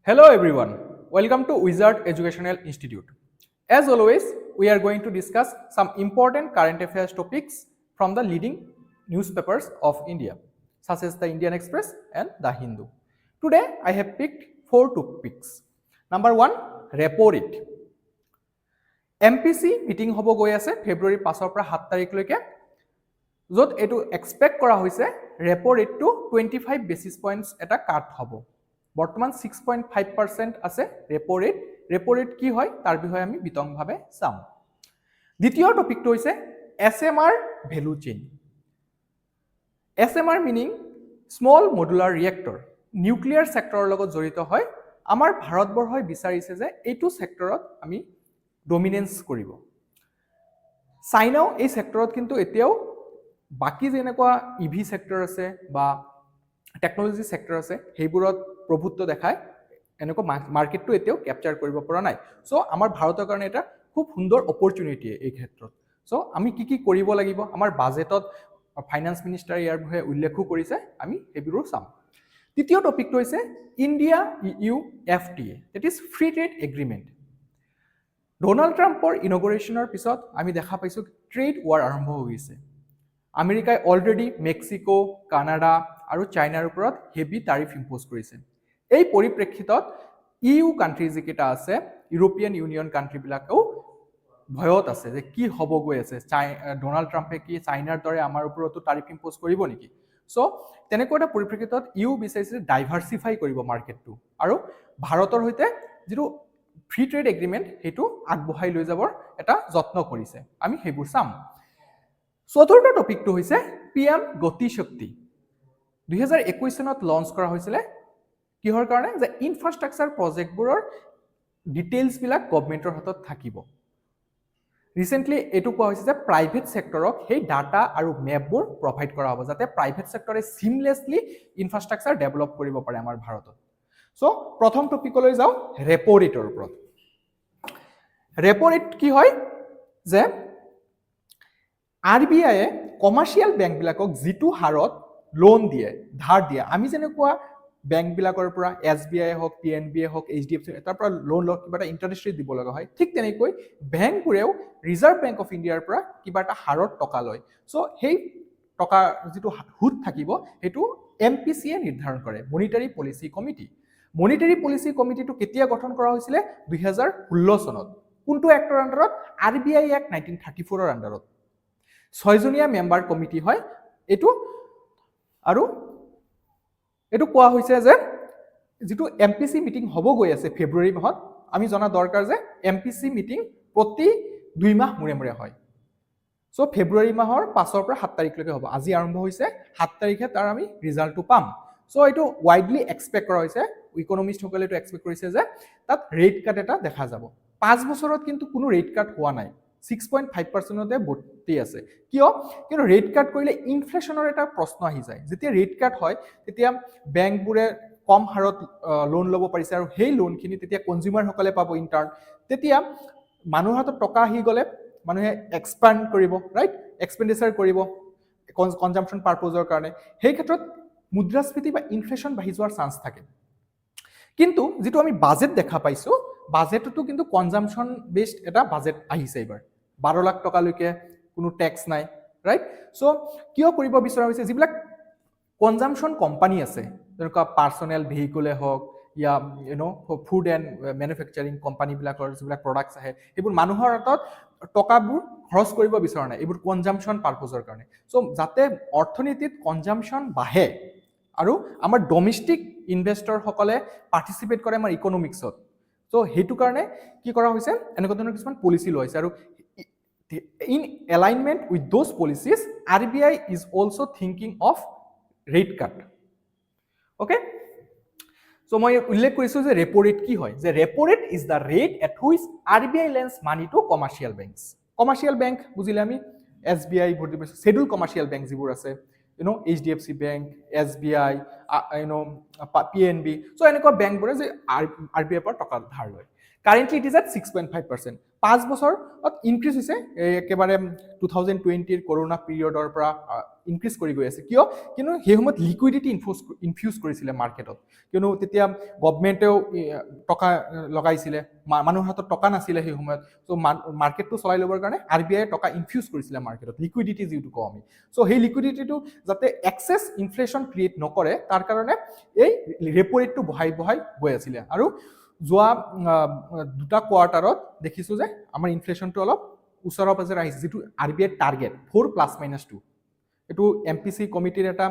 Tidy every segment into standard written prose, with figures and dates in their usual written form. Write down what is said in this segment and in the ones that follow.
Hello everyone, welcome to Wizard Educational Institute. As always, we are going to discuss some important current affairs topics from the leading newspapers of India, such as the Indian Express and the Hindu. Today, I have picked 4 topics. Number 1, repo rate. MPC meeting hobo goi ase February 5 পৰা 7 তাৰিখলৈকে য'ত এটো expect কৰা হৈছে repo rate to 25 basis points এটা কাট হ'ব। বৰ্তমান 6.5% আছে ৰেপো ৰেট কি হয় তাৰ বিষয়ে আমি বিতংভাৱে চাম। দ্বিতীয় টপিকটো হৈছে SMR value chain. SMR meaning small modular reactor, nuclear সেক্টৰৰ লগত জড়িত হয়। আমাৰ ভাৰতবৰ্ষই বিচাৰিছে যে এইটো সেক্টৰত আমি ডমিনেন্স কৰিব। চাইনাও এই সেক্টৰত কিন্তু এতিয়াও বাকি যেনেকুৱা ইভি সেক্টৰ আছে বা টেকনলজি সেক্টৰ আছে সেইবোৰত প্ৰভুত্ব দেখায় এনেকুৱা মাৰ্কেটটো এতিয়াও ক্যাপচাৰ কৰিব পৰা নাই। সো আমাৰ ভাৰতৰ কাৰণে এটা খুব সুন্দৰ অপৰচুনিটি এই ক্ষেত্ৰত। সো আমি কি কৰিব লাগিব, আমাৰ বাজেটত ফাইনান্স মিনিষ্টাৰে ইয়াৰ বিষয়ে উল্লেখো কৰিছে, আমি সেইবোৰো চাম। তৃতীয় টপিকটো হৈছে India EU FTA, that is free trade agreement. Donald ট্ৰাম্পৰ ইনগৰেশ্যনৰ পিছত আমি দেখা পাইছোঁ ট্ৰেড ৱাৰ আৰম্ভ হৈছে। আমেৰিকাই অলৰেডি মেক্সিকো, কানাডা আৰু চাইনাৰ ওপৰত হেভি টাৰিফ ইম্প'জ কৰিছে। এই পৰিপ্ৰেক্ষিতত ইউ কাণ্ট্ৰি যিকেইটা আছে, ইউৰোপিয়ান ইউনিয়ন কাণ্ট্ৰিবিলাকেও ভয়ত আছে যে কি হ'ব গৈ আছে, ডোনাল্ড ট্ৰাম্পে কি চাইনাৰ দৰে আমাৰ ওপৰতো টাৰিফ ইম্প'জ কৰিব নেকি। সো তেনেকুৱা এটা পৰিপ্ৰেক্ষিতত ইউ বিচাৰিছে ডাইভাৰ্চিফাই কৰিব মাৰ্কেটটো আৰু ভাৰতৰ সৈতে যিটো ফ্ৰী ট্ৰেড এগ্ৰিমেণ্ট সেইটো আগবঢ়াই লৈ যাবৰ এটা যত্ন কৰিছে, আমি সেইবোৰ চাম। চতুৰ্থ টপিকটো হৈছে পিএম গতি শক্তি। 2021 চনত লঞ্চ কৰা হৈছিলে কিহৰ কাৰণে, যে ইনফ্ৰাষ্ট্ৰাকচাৰ প্ৰজেক্টবোৰৰ ডিটেইলছবিলাক গভৰ্ণমেণ্টৰ হাতত থাকিব। ৰিচেণ্টলি এইটো কোৱা হৈছে যে প্ৰাইভেট সেক্টৰক সেই ডাটা আৰু মেপবোৰ প্ৰভাইড কৰা হ'ব যাতে প্ৰাইভেট সেক্টৰে চিমলেছলি ইনফ্ৰাষ্ট্ৰাকচাৰ ডেভেলপ কৰিব পাৰে আমাৰ ভাৰতত। সো প্ৰথম টপিকলৈ যাওঁ, ৰেপো ৰেটৰ ওপৰত। ৰেপো ৰেট কি হয় যে আৰবিআইয়ে কমাৰ্চিয়েল বেংকবিলাকক যিটো হাৰত লোন দিয়ে, ধাৰ দিয়ে, আমি যেনেকুৱা বেংকবিলাকৰ পৰা এছবিআই হওক, পিএনবিয়ে হওক, এইচডিএফচি তাৰ পৰা লোন লওক কিবা এটা ইণ্টাৰেষ্ট ৰেট দিব লগা হয়, ঠিক তেনেকৈ বেংকবোৰেও ৰিজাৰ্ভ বেংক অফ ইণ্ডিয়াৰ পৰা কিবা এটা হাৰত টকা লয়। সো সেই টকা যিটো সুদ থাকিব সেইটো এমপিচিয়ে নিৰ্ধাৰণ কৰে, monetary policy committee. Monetary policy কমিটিটো কেতিয়া গঠন কৰা হৈছিলে, 2016 চনত। কোনটো এক্টৰ আণ্ডাৰত, আৰবিআই এক্ট 1934ৰ আণ্ডাৰত। 6জনীয়া মেম্বাৰ কমিটি হয় এইটো। আৰু এইটো কোৱা হৈছে যে যিটো এমপিচি মিটিং হ'ব গৈ আছে ফেব্ৰুৱাৰী মাহত, আমি জনা দৰকাৰ যে এমপিচি মিটিং প্ৰতি 2 মাহ মূৰে মূৰে হয়। সো ফেব্ৰুৱাৰী মাহৰ 5 পৰা 7 তাৰিখলৈকে হ'ব। আজি আৰম্ভ হৈছে, 7 তাৰিখে তাৰ আমি ৰিজাল্টটো পাম। সো এইটো ওয়াইডলি এক্সপেক্ট কৰা হৈছে, ইকনমিষ্টসকলে এইটো এক্সপেক্ট কৰিছে যে তাত ৰেট কাট এটা দেখা যাব। 5 বছৰত কিন্তু কোনো ৰেট কাট হোৱা নাই, 6.5%তে ভৰ্তি আছে। কিয়? কিন্তু ৰেট কাট কৰিলে ইনফ্লেশ্যনৰ এটা প্ৰশ্ন আহি যায়। যেতিয়া ৰেট কাট হয় তেতিয়া বেংকবোৰে কম হাৰত লোন ল'ব পাৰিছে আৰু সেই লোনখিনি তেতিয়া কনজিউমাৰসকলে পাব ইণ্টাৰ্ণ। তেতিয়া মানুহৰ হাতত টকা আহি গ'লে মানুহে এক্সপাণ্ড কৰিব, ৰাইট, এক্সপেণ্ডিচাৰ কৰিব কনজাম্পশ্যন পাৰপজৰ কাৰণে। সেই ক্ষেত্ৰত মুদ্ৰাস্ফীতি বা ইনফ্লেশ্যন বাঢ়ি যোৱাৰ চান্স থাকে। কিন্তু যিটো আমি বাজেট দেখা পাইছোঁ, বাজেটতো কিন্তু কনজাম্পশ্যন বেছড এটা বাজেট আহিছে এইবাৰ। 12 লাখ টকালৈকে কোনো টেক্স নাই, ৰাইট। সো কিয় কৰিব বিচৰা হৈছে, যিবিলাক কনজাম্পশ্যন কোম্পানী আছে যেনেকুৱা পাৰ্চনেল ভেহিকলে হওক ইয়া ফুড এণ্ড মেনুফেকচাৰিং কোম্পানীবিলাকৰ যিবিলাক প্ৰডাক্টছ আহে এইবোৰ মানুহৰ হাতত টকাবোৰ খৰচ কৰিব বিচৰা নাই, এইবোৰ কনজাম্পশ্যন পাৰপজৰ কাৰণে। সো যাতে অৰ্থনীতিত কনজাম্পশ্যন বাঢ়ে আৰু আমাৰ ডমেষ্টিক ইনভেষ্টৰসকলে পাৰ্টিচিপেট কৰে আমাৰ ইকনমিক্সত। সো সেইটো কাৰণে কি কৰা হৈছে, এনেকুৱা ধৰণৰ কিছুমান পলিচি লোৱা হৈছে। আৰু in alignment with those policies RBI is also' thinking of rate cut. Okay, so মই উল্লেখ কৰিছোঁ যে ৰেপো ৰেট কি হয়, যে repo rate is the rate at which RBI lends money to commercial banks. Commercial bank বুজিলে আমি SBI ভৰ্তি পাইছোঁ, শ্বেডিউল কমাৰ্চিয়েল বেংক যিবোৰ আছে, HDFC bank, SBI, PNB. So এনেকুৱা বেংকবোৰে যে আৰবিআইৰ পৰা টকা ধাৰ লয়। Currently it is at 6.5%। 5 বছৰত ইনক্ৰিজ হৈছে একেবাৰে 2020 কৰোনা পিৰিয়ডৰ পৰা ইনক্ৰিজ কৰি গৈ আছে কিয় কিন্তু সেই সময়ত লিকুইডিটি ইনফিউজ কৰিছিলে মাৰ্কেটত কিয়নো তেতিয়া গভৰ্ণমেণ্টেও টকা লগাইছিলে মানুহৰ হাতত টকা নাছিলে সেই সময়ত সো মাৰ্কেটটো চলাই ল'বৰ কাৰণে আৰবিআই টকা ইনফিউজ কৰিছিলে মাৰ্কেটত লিকুইডিটি যিটো কওঁ আমি সো সেই লিকুইডিটিটো যাতে এক্সেস ইনফ্লেশ্যন ক্ৰিয়েট নকৰে তাৰ কাৰণে এই ৰেপো ৰেটটো বঢ়াই গৈ আছিলে আৰু যোৱা দুটা কোৱাৰ্টাৰত দেখিছো যে আমাৰ ইনফ্লেশ্যনটো অলপ ওচৰৰ পাজৰে আহিছে যিটো আৰবিআই টাৰ্গেট 4+-2 এটো এমপিসি কমিটিৰ এটা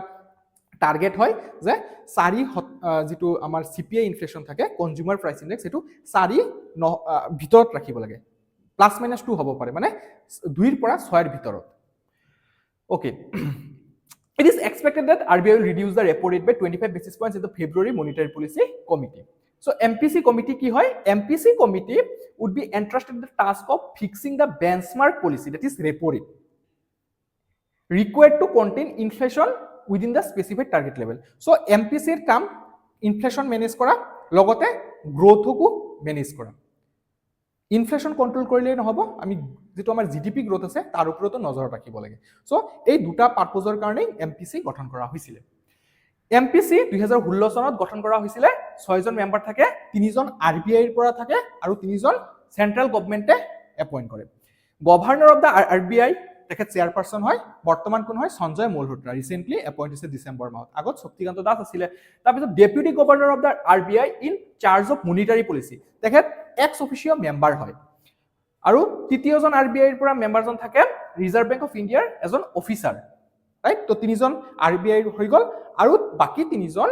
টাৰ্গেট হয় যে 4 যেটো আমাৰ সিপিআই ইনফ্লেশ্যন থাকে কনজিউমাৰ প্ৰাইস ইনডেক্স এটো 4 ভিতৰত ৰাখিব লাগে +-2 হ'ব পাৰে মানে 2 ৰ পৰা 6 ৰ ভিতৰত okay It is expected that RBI will reduce the repo rate by 25 basis points in the February Monetary Policy Committee. So MPC committee ki hoy? MPC committee would be entrusted the task of fixing the benchmark policy, that is repo rate, required to contain inflation within the specified target level. So MPC er kam inflation manage kora, logote growth ko manage kora. Inflation control কৰিলে নহব আমি যেটো আমাৰ GDP growth আছে তাৰ ওপৰতো নজৰ ৰাখিব লাগে সো এই দুটা পাৰপজৰ কাৰণে এমপিসি গঠন কৰা হৈছিল এমপিসি 2016 চনত গঠন কৰা হৈছিল 6 জন মেম্বাৰ থাকে 3 জন আৰবিআই ৰ পৰা থাকে আৰু 3 জন সেন্ট্ৰাল গভৰ্ণমেণ্টে এপইন্ট কৰে গভৰ্ণৰ অফ দা আৰবিআই তেখেত চেয়াৰপাৰসন হয় বৰ্তমান কোন হয় সঞ্জয় মলহোত্ৰা ৰিসেন্টলি এপইন্ট হৈছে ডিসেম্বৰ মাহত আগত শক্তিকান্ত দাস আছিল তাৰপিছত deputy governor of the RBI in charge of monetary policy তেখেত এক্স অফিচিয়েল মেম্বাৰ হয় আৰু তৃতীয়জন আৰবিআই ৰ পৰা মেম্বাৰজন থাকে ৰিজাৰ্ভ বেংক অফ ইণ্ডিয়াৰ এজন অফিচাৰ ৰাইট তো তিনিজন আৰবিআই হৈ গল আৰু বাকি তিনিজন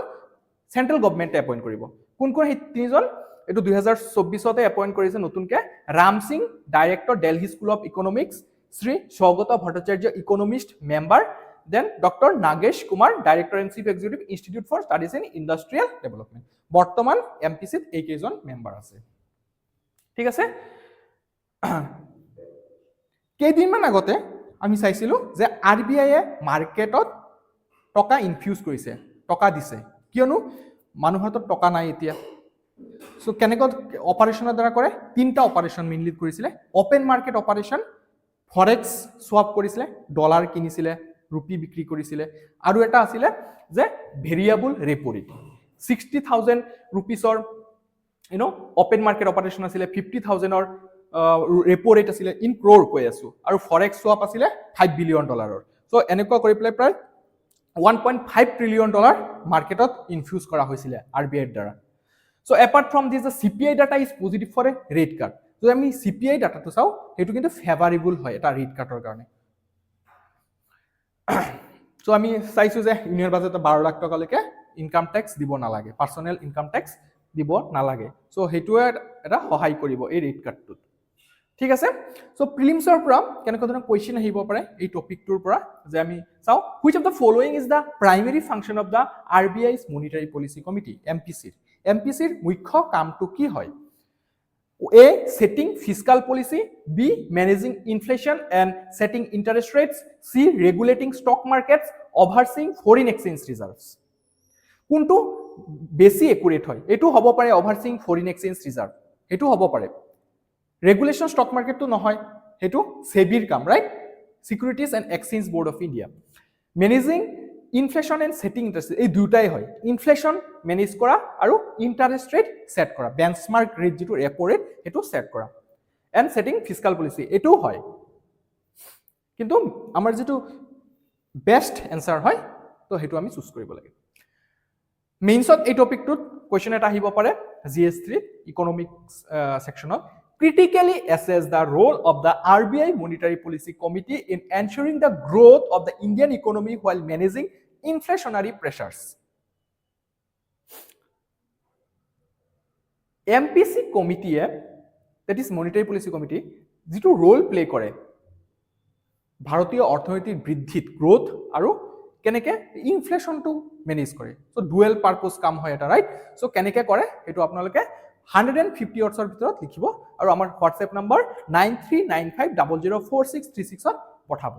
সেন্ট্ৰাল গভৰ্ণমেণ্টে এপইন্ট কৰিব কোন কোন এই তিনিজন এটো 2024 তে এপইন্ট কৰিছে নতুনকে Ram Singh director Delhi school of economics Shri Swagata Bhattacharya economist member then doctor Nagesh Kumar director and chief executive institute for studies in industrial development বৰ্তমান এমপিসিত এই কেইজন মেম্বাৰ আছে ঠিক আছে কেইদিনমান আগতে আমি চাইছিলো যে আৰবিআই এ মাৰ্কেটত টকা ইনফিউজ কৰিছে টকা দিছে কিয়নো মানুহৰ হাতত টকা নাই এতিয়া সো কেনেকৈ অপাৰেশনৰ দ্বাৰা কৰে তিনটা অপাৰেশন মেইনলি কৰিছিলে open market operation forex swap কৰিছিলে ডলাৰ কিনিছিলে ৰূপী বিক্ৰী কৰিছিলে আৰু এটা আছিল যে ভেৰিয়েবল ৰেপো ৰেট 60000 rupeesৰ ওপেন মাৰ্কেট অপাৰেশন আছিল 50000 ৰ ৰেপো ৰেট আছিল ইন ক্ৰোৰ কৈ আছো আৰু ফৰেক্স সোয়াপ আছিল $5 billion সো এনেকুৱা কৰি প্লাই প্ৰায় $1.5 trillion মাৰ্কেটত ইনফিউজ কৰা হৈছিল আৰবিআই দ্বাৰা so apart from this the CPI data is positive for a rate cut যদি আমি সিপিআই ডাটাটো চাও হেতু কিন্তু ফেভাৰেবল হয় এটা ৰেট কাটৰ কাৰণে সো আমি চাইছো যে ইউনিয়ন বাজেটত 12 লাখ টকা লৈকে ইনকাম ট্যাক্স দিব নালাগে পাৰ্সোনেল ইনকাম ট্যাক্স দিব নালাগে সো হেতুৱে এটা সহায় কৰিব এই ৰেট কাটটো ঠিক আছে সো প্ৰিলিমছৰ পৰা কেনেকৈ ধৰণৰ কোৱেশ্চন আহিব পাৰে এই টপিকটোৰ পৰা যে আমি চাও which of the following is the primary function of the আৰবিআই's মনিটাৰী পলিচি কমিটি এমপিসিৰ মুখ্য কামটো কি হয় A. Setting fiscal policy. B. Managing inflation and setting interest rates. C. Regulating stock markets. Overseeing foreign exchange reserves. কোনটো বেছি accurate হয় এটো হ'ব পাৰে overseeing foreign exchange reserve এটো হ'ব পাৰে ৰেগুলেশন স্টক মাৰ্কেটটো নহয় হেতু সেবিৰ কাম right securities and exchange board of India managing inflation and setting interest এই দুটাই হয় ইনফ্লেশ্যন মেনেজ কৰা আৰু ইন্টাৰেস্ট ৰেট সেট কৰা বেঞ্চমাৰ্ক ৰেট যেটো ৰেপো ৰেট হেতু সেট কৰা এণ্ড সেটিং ফিস্কাল পলিসি এটো হয় কিন্তু আমাৰ যেটো বেস্ট এনসাৰ হয় তো হেতু আমি চুজ কৰিব লাগে মেইনছত এই টপিকটোত কোৱেশ্চন এটা আহিব পাৰে জিএস3 economics সেকশনত critically assess the role of the RBI Monetary Policy Committee in ensuring the growth of the Indian economy while managing inflationary pressures. MPC committee, that is Monetary Policy Committee, যেটো role play কৰে ভাৰতীয় অৰ্থনৈতিক বৃদ্ধিত growth আৰু কেনেকে ইনফ্লেশ্যনটো manage কৰে so dual purpose কাম হয় এটা ৰাইট সো কেনেকে কৰে এটো আপোনালোকে 150 ওয়াৰ্ডসৰ ভিতৰত লিখিব আৰু আমাৰ হোৱাটসএপ নম্বৰ 9395004636 ত পঠাব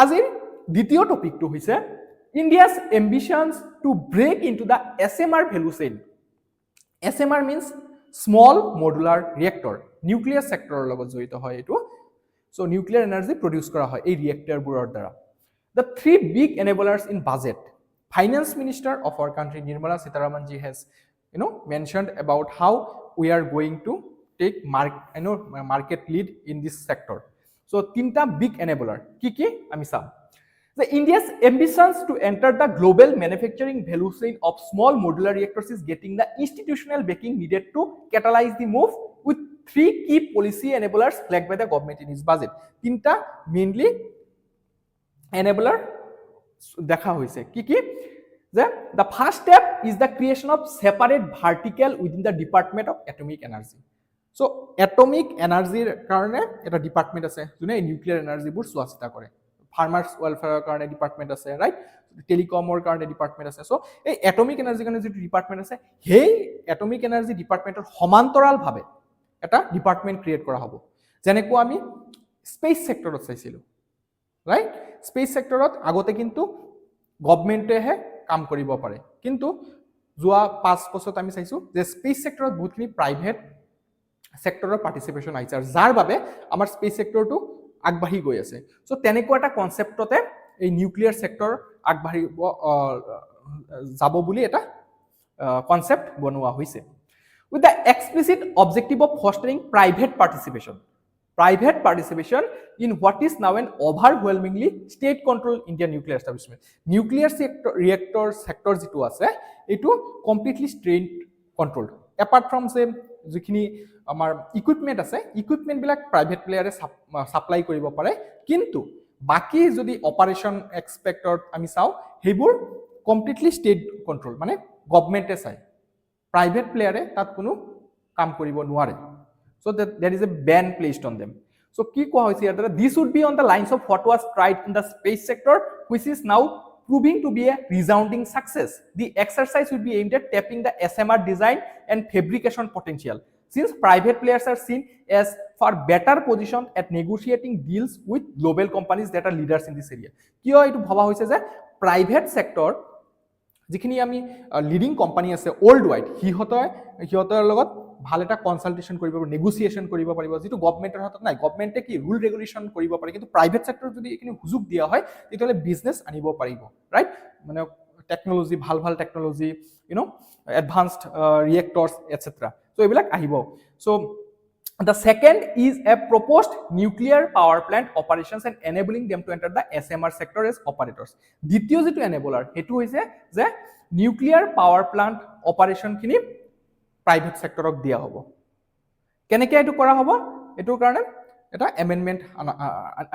আজিৰ দ্বিতীয় টপিকটো হৈছে ইণ্ডিয়া's ambitions to break into the SMR value chain SMR means small modular reactor nuclear সেক্টৰৰ লগত জড়িত হয় এইটো সো নিউক্লিয়াৰ এনাৰ্জি প্ৰডিউস কৰা হয় এই ৰিয়েক্টৰবোৰৰ দ্বাৰা the three big enablers in budget finance minister of our country Nirmala Sitharaman ji has mentioned about how we are going to take market lead in this sector so tinta big enabler ki ami sam the India's ambitions to enter the global manufacturing value chain of small modular reactors is getting the institutional backing needed to catalyze the move with three key policy enablers flagged by the government in its budget tinta mainly enabler দেখা হৈছে কি যে the first step is the creation of separate vertical within the department of atomic energy so atomic energy কাৰণে এটা department আছে যোনে nuclear এনাৰ্জিবোৰ চোৱাচিতা কৰে ফাৰ্মাৰ্স ওয়েলফেয়াৰৰ কাৰণে ডিপাৰ্টমেন্ট আছে ৰাইট টেলিকমৰ কাৰণে ডিপাৰ্টমেন্ট আছে সো এই এটমিক এনাৰ্জি কাৰণে যে ডিপাৰ্টমেন্ট আছে হেই এটমিক এনাৰ্জি ডিপাৰ্টমেন্টৰ সমান্তৰাল ভাবে এটা ডিপাৰ্টমেন্ট ক্ৰিয়েট কৰা হ'ব যেনেকৈ আমি স্পেস সেক্টৰত চাইছিলো ৰাইট স্পেস সেক্টৰত আগতে কিন্তু গভৰ্নমেন্টেহে কাম কৰিব পাৰে কিন্তু যোৱা 5 বছৰত আমি চাইছো যে স্পেস সেক্টৰত বহুতখিনি প্ৰাইভেট সেক্টৰৰ পাৰ্টিসিপেশন আইছে আৰু যাৰ বাবে আমাৰ স্পেস সেক্টৰটো আগবাঢ়ি গৈ আছে সো তেনেকুৱা এটা কনসেপ্টতে এই নিউক্লিয়াৰ সেক্টৰ আগবাঢ়িব যাব বুলি এটা কনসেপ্ট বনোৱা হৈছে with the explicit objective of fostering private participation in what is now an overwhelmingly state controlled Indian nuclear establishment nuclear reactor sector jitu ase etu completely state controlled apart from say jikhini amar equipment ase equipment bilak private player supply koribo pare kintu baki jodi operation expector ami sao hebur completely state control mane government e sai private player e tat kono কাম কৰিব নোৱাৰে so that there is a ban placed on them so ki koha hoise here this would be on the lines of what was tried in the space sector which is now proving to be a resounding success the exercise would be aimed at tapping the SMR design and fabrication potential since private players are seen as far better positioned at negotiating deals with global companies that are leaders in this area kiyo etu bhaba hoise je private sector যিখিনি আমি leading company আছে world wide হিহতৰ লগত ভাল এটা consultation কৰিব পাৰিব negotiation কৰিব পাৰিব যেটো গভৰ্নমেন্টৰ হাতত নাই গভৰ্নমেন্টে কি ৰুল ৰেগুলেশন কৰিব পাৰে কিন্তু প্ৰাইভেট সেক্টৰ যদি এখিনি হুজুক দিয়া হয় তেতিয়ালে বিজনেস আনিব পাৰিব ৰাইট মানে টেকনলজি ভাল টেকনলজি এডভান্সড ৰিয়েক্টৰস এটসেট্ৰা সো এবিলাক আহিব so the second is a proposed nuclear power plant operations and enabling them to enter the SMR sector as operators দ্বিতীয় যেটো enabler হেতু হৈছে যে নিউক্লিয়াৰ পাৱাৰ প্লান্ট অপাৰেশন খিনি প্ৰাইভেট সেক্টৰক দিয়া হ'ব কেনেকৈ এটো কৰা হ'ব এটোৰ কাৰণে এটা এমেন্ডমেন্ট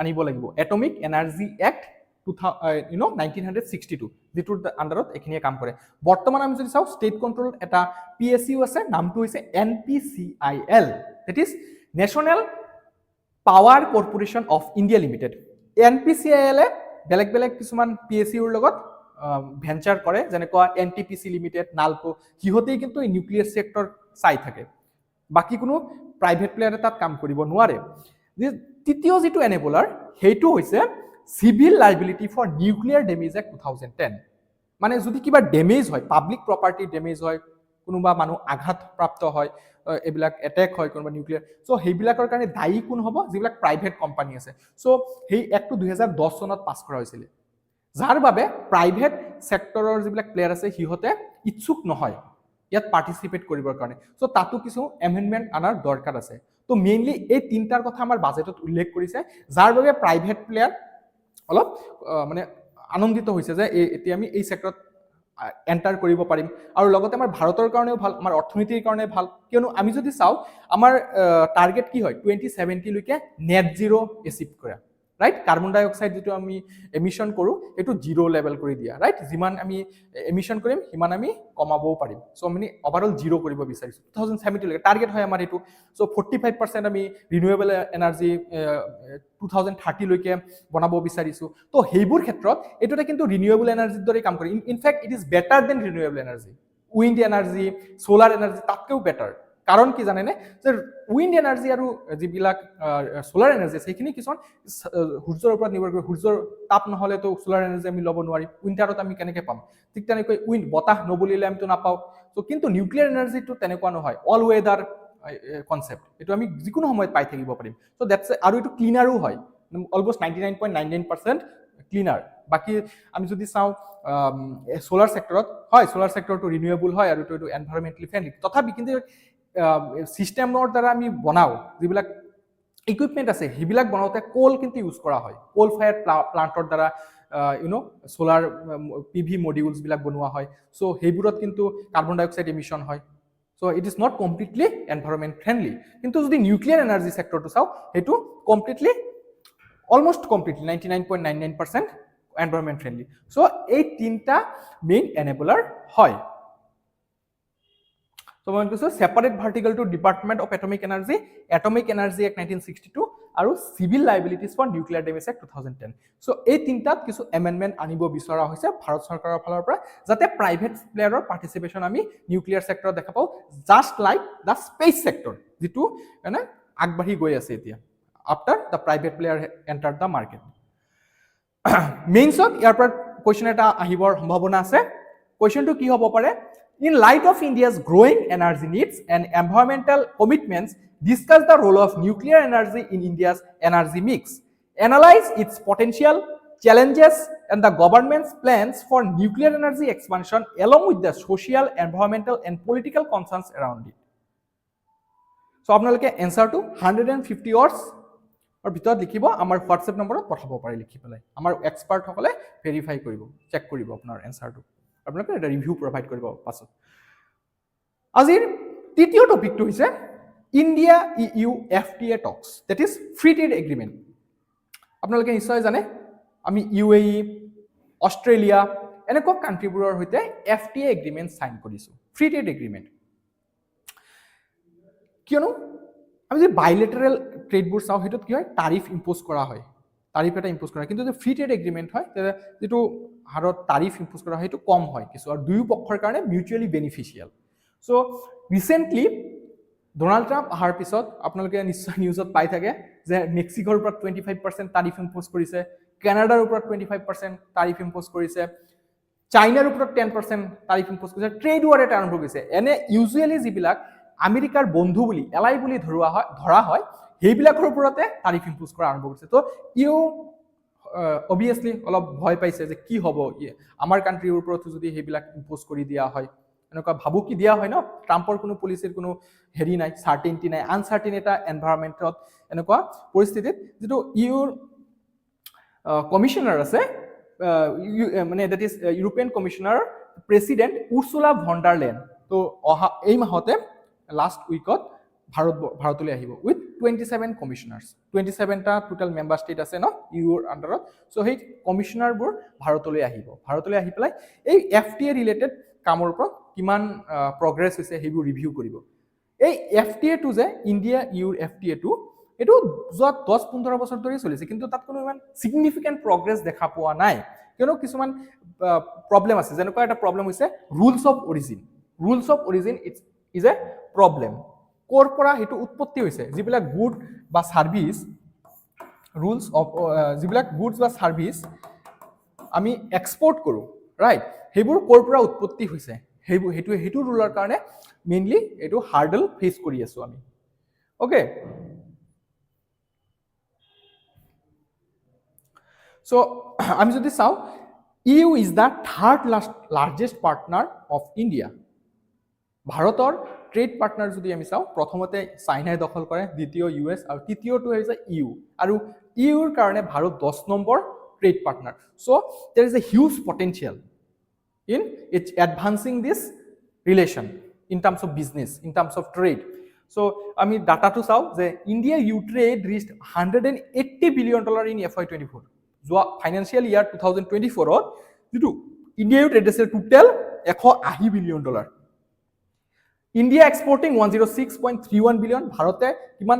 আনিব লাগিব এটমিক এনাৰ্জি এক্ট 1962 যেটোৰ আন্ডাৰত এখিনিয়ে কাম কৰে বৰ্তমান আমি যদি চাও ষ্টেট কন্ট্ৰোল এটা PSU আছে নামটো হৈছে NPCIL that is National Power Corporation of India Limited NPCIL এ বেলেগ কিছুমান PSU ৰ লগত ভেঞ্চাৰ কৰে যেনেকুৱা NTPC লিমিটেড নালকো হিহতেই কিন্তু নিউক্লিয়াৰ সেক্টৰ চাই থাকে বাকি কোনো প্ৰাইভেট প্লেয়াৰে তাত কাম কৰিব নোৱাৰে তৃতীয় যেটো এনেবলাৰ হেতু হৈছে Civil Liability for Nuclear Damage Act 2010 মানে যদি কিবা ড্যামেজ হয় পাবলিক প্রপার্টি ড্যামেজ হয় কোনোবা মানুহ আঘাত প্ৰাপ্ত হয় এবিলাক অ্যাটাক হয় কোনোবা নিউক্লিয়াৰ সো হেবিলাকৰ কাৰণে দায়ী কোন হ'ব যিবিলাক প্ৰাইভেট কোম্পানী আছে সো হেই একটো 2010 চনত পাস কৰা হৈছিল যাৰ বাবে প্ৰাইভেট সেক্টৰৰ যিবিলাক প্লেয়াৰ আছে হিহতে ইচ্ছুক নহয় ইয়াত পাৰ্টিসিপেট কৰিবৰ কাৰণে সো তাতো কিছু এমেন্ডমেন্ট আনাৰ দৰকাৰ আছে তো মেইনলি এই তিনটাৰ কথা আমাৰ বাজেটত উল্লেখ কৰিছে যাৰ বাবে প্ৰাইভেট প্লেয়াৰ অলপ মানে আনন্দিত হৈছে যে এতিয়া আমি এই সেক্টৰত এন্টাৰ কৰিব পাৰিম আৰু লগতে আমাৰ ভাৰতৰ কাৰণেও ভাল আমাৰ অৰ্থনীতিৰ কাৰণে ভাল কিয়নো আমি যদি চাও আমাৰ টাৰ্গেট কি হয় 2070 লৈকে নেট জিৰো এচিভ কৰা ৰাইট কাৰ্বন ডাই অক্সাইড যেটো আমি এমিশন কৰো এটো জিৰো লেভেল কৰি দিয়া ৰাইট যিমান আমি এমিশন কৰিম হিমান আমি কমাবও পাৰিম সো আমি ওভাৰঅল জিৰো কৰিব বিচাৰিছো 2070 লৈকে টাৰ্গেট হয় আমাৰ এটো সো 45% আমি ৰিনিউৱেবল এনাৰ্জি 2030 লৈকে বনাব বিচাৰিছো তো হেইবোৰ ক্ষেত্ৰত এটোটা কিন্তু ৰিনিউৱেবল এনাৰ্জিৰ দৰে কাম কৰে in fact it is better than renewable energy wind energy solar energy তাতকেও বেটাৰ কাৰণ কি জানেনে যে উইন্ড এনাৰ্জি আৰু যিবিলাক সোলাৰ এনাৰ্জি সেইখিনি কিছন সূৰ্যৰ ওপৰত নিৰ্ভৰ কৰে সূৰ্যৰ তাপ নহলে তো সোলাৰ এনাৰ্জি আমি লব নোৱাৰি উইন্টাৰত আমি কেনেকৈ পাম ঠিক তেনেকৈ উইন্ড বতাহ নবলিলে আমি তো নাপাও তো কিন্তু নিউক্লিয়াৰ এনাৰ্জি তো তেনেকুৱা নহয় অল ওয়েদাৰ কনসেপ্ট, এইটো আমি যিকোনো সময়ত পাই থাকিব পাৰিম। সো দ্যাটস, আৰু এইটো ক্লিনাৰো হয়, অলমোষ্ট 99.99% ক্লিনাৰ। বাকি আমি যদি চাওঁ সোলাৰ সেক্টৰত, হয় সোলাৰ সেক্টৰটো ৰিনিউৱেবল হয় আৰু এইটো এনভাইৰনমেন্টালি ফ্ৰেণ্ডলি, তথাপি কিন্তু সিস্টেমৰ দ্বাৰা আমি বনাওঁ যিবিলাক ইকুইপমেন্ট আছে সেইবিলাক বনাওঁতে কোল কিন্তু ইউজ কৰা হয়, কোল ফায়াৰ প্লান্টৰ দ্বাৰা সোলাৰ PV মডিউলছ বিলাক বনোৱা হয়। সো সেইবোৰত কিন্তু কাৰ্বন ডাই অক্সাইড এমিশন হয়। So it is not completely environment friendly. কিন্তু যদি নিউক্লিয়াৰ এনাৰ্জি সেক্টৰটো চাওঁ, সেইটো completely, almost completely 99.99% environment friendly. So এই তিনটা মেইন এনেবলাৰ হয়। So মই কৈছো separate vertical to department of atomic energy, atomic energy act 1962 আৰু civil liabilities for nuclear damage act 2010। So এই তিনটাত কিছু এমেন্ডমেন্ট আনিব বিচৰা হৈছে ভাৰত চৰকাৰৰ ফালৰ পৰা, যাতে প্ৰাইভেট প্লেয়াৰৰ পাৰ্টিচিপেশন আমি নিউক্লিয়াৰ সেক্টৰত দেখা পাওঁ, just like the space sector, যেটো মানে আগবাঢ়ি গৈ আছে এতিয়া after the private player enter the market. মেইনছত ইয়াৰ পৰা কুৱেশ্যন এটা আহিবৰ সম্ভাৱনা আছে। কুৱেশ্যনটো কি হ'ব পাৰে? In light of India's growing energy needs and environmental commitments, discuss the role of nuclear energy in India's energy mix. Analyze its potential, challenges, and the government's plans for nuclear energy expansion, along with the social, environmental, and political concerns around it. So, আপোনালোকে এনসাৰটো 150 words और ভিতৰত লিখিব, আমাৰ হোৱাটসএপ নম্বৰত পঠাব পাৰি লিখি পেলাই। আমাৰ এক্সপাৰ্ট সকলে ভেৰিফাই কৰিব, চেক কৰিব আপোনাৰ এনসাৰটো, আপোনালোকে এটা ৰিভিউ প্ৰভাইড কৰিব পাছত। আজিৰ তৃতীয় টপিকটো হৈছে India EU FTA Tux, that is free trade agreement. আপোনালোকে নিশ্চয় জানে আমি UAE, অষ্ট্ৰেলিয়া এনেকুৱা কাণ্ট্ৰিবোৰৰ সৈতে FTA এগ্ৰিমেণ্ট সাইন কৰিছো, ফ্ৰী ট্ৰেড এগ্ৰিমেণ্ট। কিয়নো আমি যে বাইলেটাৰেল ট্ৰেডবোৰ চাওঁ, সেইটোত কি হয় টাৰিফ ইম্পোজ কৰা হয়, টাৰিফ এটা ইম্পোজ কৰা, কিন্তু যদি ফ্ৰী ট্ৰেড এগ্ৰিমেণ্ট হয় তেতিয়া যেটো হাৰত টাৰিফ ইম্পোজ কৰা হয় সেইটো কম হয় কিছু, আৰু দুয়ো পক্ষৰ কাৰণে mutually beneficial. So recently Donald Trump অহাৰ পিছত আপোনালোকে নিশ্চয় নিউজত পাই থাকে যে মেক্সিকোৰ ওপৰত 25% টাৰিফ ইম্পোজ কৰিছে, কানাডাৰ ওপৰত 25% টাৰিফ ইম্পোজ কৰিছে, চাইনাৰ ওপৰত 10% টাৰিফ ইম্পোজ কৰিছে, ট্ৰেড ৱাৰ এটা আৰম্ভ কৰিছে। এনে ইউজুৱেলি যিবিলাক আমেৰিকাৰ বন্ধু বুলি এলাই বুলি ধৰা হয় সেইবিলাকৰ ওপৰতে টাৰিফ ইম্পোজ কৰা আৰম্ভ কৰিছে। তো ইউ অবভিয়াছলি অলপ ভয় পাইছে যে কি হ'ব আমাৰ কাণ্ট্ৰিৰ ওপৰত যদি সেইবিলাক ইম্পোজ কৰি দিয়া হয়, এনেকুৱা ভাবুকি দিয়া হয় ন, ট্ৰাম্পৰ কোনো পলিচিৰ কোনো হেৰি নাই, চাৰ্টেইনিটি নাই, আনচাৰ্টেইন এটা এনভাইৰনমেণ্টত এনেকুৱা পৰিস্থিতিত যেটো ইউৰ কমিশনাৰ আছে, মানে that is European commissioner president Ursula von der Leyen, তো অহা এই মাহতে লাষ্ট উইকত ভাৰতলৈ আহিব উইথ 27 কমিশনাৰ্স, 27টা টোটাল মেম্বাৰ ষ্টেট আছে ন ইউৰ আণ্ডাৰত। সো সেই কমিশনাৰবোৰ ভাৰতলৈ আহিব, ভাৰতলৈ আহি পেলাই এই FTA ৰিলেটেড কামৰ ওপৰত কিমান প্ৰগ্ৰেছ হৈছে সেইবোৰ ৰিভিউ কৰিব। এই FTA টো যে ইণ্ডিয়া ইউৰ FTA টো এইটো যোৱা 10-15 বছৰ ধৰি চলিছে, কিন্তু তাত কোনো ইমান সিগনিফিকেন্ট প্ৰগ্ৰেছ দেখা পোৱা নাই, কিয়নো কিছুমান প্ৰব্লেম আছে। যেনেকুৱা এটা প্ৰব্লেম হৈছে rules of origin, rules of origin is a problem. কৰ পৰা সেইটো উৎপত্তি হৈছে, যিবিলাক গুড বা সাৰ্ভিস, ৰুলছ অফ যিবিলাক গুডছ বা সাৰ্ভিস আমি এক্সপোৰ্ট কৰোঁ, ৰাইট, সেইবোৰ কৰ পৰা উৎপত্তি হৈছে, সেইটো ৰুলৰ কাৰণে মেইনলি এইটো হাৰ্ডল ফেচ কৰি আছো আমি। ওকে, সো আমি যদি চাওঁ EU is the third largest partner of India. ভাৰতৰ ট্ৰেড পাৰ্টনাৰ যদি আমি চাওঁ, প্ৰথমতে চাইনাই দখল কৰে, দ্বিতীয় US আৰু তৃতীয়টো হৈছে EU, আৰু EUৰ কাৰণে ভাৰত 10 নম্বৰ trade partner. So there is a huge potential in it's advancing this relation in terms of business, in terms of trade. So আমি ডাটাটো চাও যে India EU trade reached $180 billion in FY24, যোৱা ফাইনান্সিয়েল ইয়াৰ 2024ত যেটো ইন্ডিয়া ইউ ট্ৰেড আছে total $180 billion, India এক্সপোৰ্টিং 106.31 billion, ভাৰতে কিমান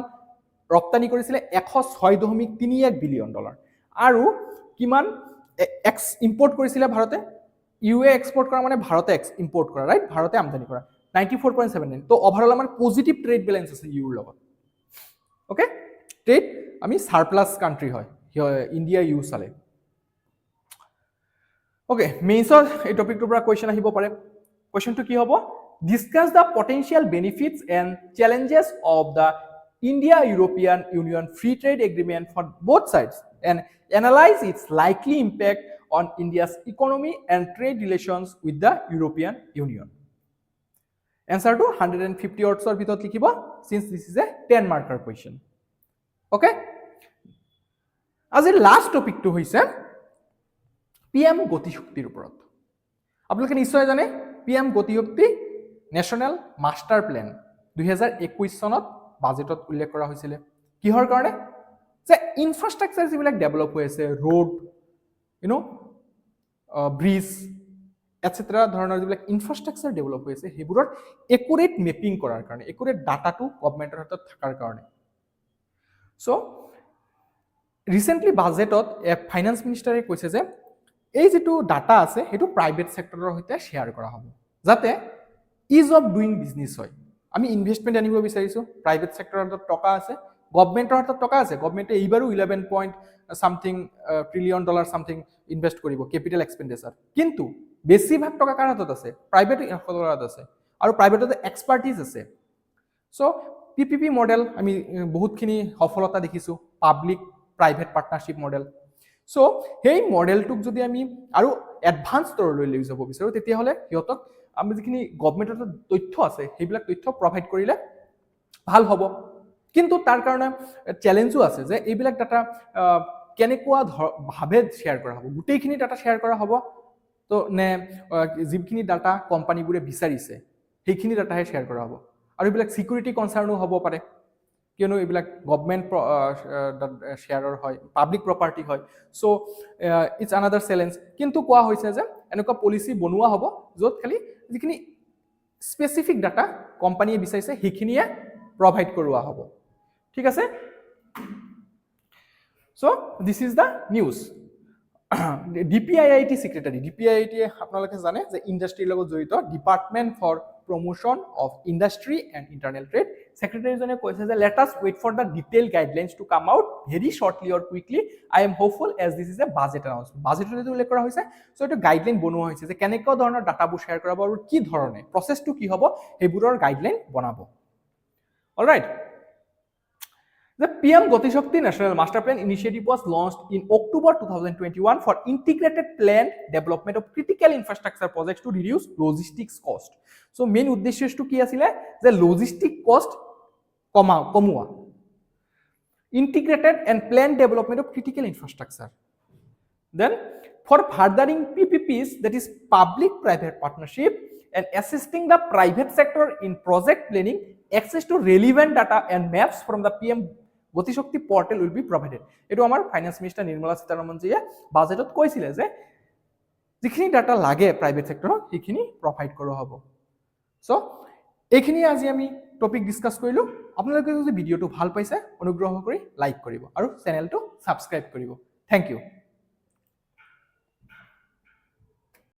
ৰপ্তানি কৰিছিলে $106.31 বিলিয়ন, আৰু কিমান ইম্পোৰ্ট কৰিছিলে ভাৰতে, ইউএ এক্সপোর্ট করা মানে ভারতে ইম্পোর্ট করা, রাইট, ভারতে আমদানি করা 94.79। তো ওভারঅল আমার পজিটিভ ট্রেড ব্যালেন্স আছে ইউর লগত। ওকে, ট্রেড আমি সারপ্লাস কান্ট্রি হয় ইন্ডিয়া ইউ চালে। ওকে, মেইনছৰ এই টপিকটোৰ পৰা কুৱেশ্যন আহিব পাৰে। কুৱেশ্যনটো কি হ'ব? discuss the potential benefits and challenges of the India-European Union Free Trade Agreement for both sides and analyze its likely impact on India's economy and trade relations with the European Union. Answer to 150 words or bhitor likhibo since this is a 10 marker question. Okay? As a last topic to hoise PM Goti Shaktir oporat. আপোনালোকে নিশ্চয় জানে PM Goti Shakti National Master Plan 2021 চনত বাজেটত উল্লেখ কৰা হৈছিল কিহৰ কাৰণে যে ইনফ্ৰাষ্ট্ৰাকচাৰ যিবিলাক ডেভেলপ হৈ আছে ৰোড ব্ৰিজ এটসেট্ৰা ধৰণৰ যিবিলাক ইনফ্ৰাষ্ট্ৰাকচাৰ ডেভেলপ হৈ আছে সেইবোৰৰ একুৰেট মেপিং কৰাৰ কাৰণে একুৰেট ডাটাটো গভৰ্ণমেণ্টৰ হাতত থকাৰ কাৰণে সো ৰিসেন্টলি বাজেটত ফাইনান্স মিনিষ্টাৰে কৈছে যে এই যেটো ডাটা আছে হেতু প্ৰাইভেট সেক্টৰৰ সৈতে শেয়াৰ কৰা হ'ব যাতে ইজ অফ ডুইং বিজনেস হয় আমি ইনভেষ্টমেন্ট আনিব বিচাৰিছো প্ৰাইভেট সেক্টৰৰ হাতত টকা আছে গভৰ্ণমেণ্টৰ হাতত টকা আছে গভৰ্ণমেণ্টে এইবাৰো 11 point something trillion dollar something invest কৰিব ক্যাপিটাল এক্সপেন্ডিচাৰ কিন্তু বেছিভাগ টকা কাৰ হাতত আছে প্ৰাইভেট সকলৰ হাতত আছে আৰু প্ৰাইভেটত এক্সপাৰ্টিজ আছে সো পিপিপি মডেল আমি বহুতখিনি সফলতা দেখিছো public private partnership model so হেই মডেলটোক যদি আমি আৰু এডভান্স স্তৰলৈ লৈ যাব বিচাৰো তেতিয়া হলে হিয়তক আমি যিখিনি গভৰ্ণমেণ্টৰ তথ্য আছে সেইবিলাক তথ্য প্ৰভাইড কৰিলে ভাল হ'ব কিন্তু তাৰ কাৰণে চ্যালেঞ্জও আছে যে এইবিলাক ডাটা কেনেকুৱা ভাবে শেয়াৰ কৰা হ'ব গোটেইখিনি ডাটা শেয়াৰ কৰা হ'ব তো নে যিখিনি ডাটা কোম্পানীবোৰে বিচাৰিছে সেইখিনি ডাটাহে শেয়াৰ কৰা হ'ব আৰু এইবিলাক সিকিউৰিটি কনসাৰ্ণো হ'ব পাৰে কিয়নো এইবিলাক গভৰ্ণমেণ্ট শেয়াৰৰ হয় পাব্লিক প্ৰপাৰ্টি হয় সো ইটস অ্যানাদাৰ চ্যালেঞ্জ কিন্তু কোৱা হৈছে যে এনেকুৱা পলিসি বনোৱা হ'ব য'ত খালি যিখিনি স্পেসিফিক ডাটা কোম্পানীয়ে বিচাৰিছে সেইখিনিয়ে প্ৰভাইড কৰোৱা হ'ব ঠিক আছে so this is the news DPIIT secretary DPIIT আপোনালোকে জানে যে ইন্ডাষ্ট্ৰীৰ লগত জড়িত department for promotion of industry and internal trade সেক্ৰেটাৰীজনে কৈছে যে let us wait for the detail guidelines to come out very shortly or quickly I am hopeful as this is a budget announcement বাজেটত যেটো উল্লেখ কৰা হৈছে so এটো guideline বনোৱা হৈছে যে কেনেকুৱা ধৰণৰ ডাটাবোৰ শেয়াৰ কৰাব আৰু কি ধৰণে প্ৰসেসটো কি হ'ব হেবোৰৰ গাইডলাইন বনাব alright The PM Gati Shakti National Master Plan initiative was launched in October 2021 for integrated planned development of critical infrastructure projects to reduce logistics cost. So main uddeshyo ki asile je logistic cost komua. Integrated and planned development of critical infrastructure. Then for furthering PPPs, that is public private partnership, and assisting the private sector in project planning, access to relevant data and maps from the PM Gati Shakti portal will be provided. এটো আমাৰ finance minister Nirmala সীতাৰমণজীয়ে বাজেটত কৈছিলে যে যিখিনি data লাগে private সেক্টৰত সেইখিনি provide কৰা হ'ব সো এইখিনি আজি আমি টপিক ডিসকাস কৰিলো আপোনালোকে যদি ভিডিওটো ভাল পাইছে অনুগ্ৰহ কৰি লাইক কৰিব আৰু চেনেলটো সাবস্ক্ৰাইব কৰিব থ্যাংক ইউ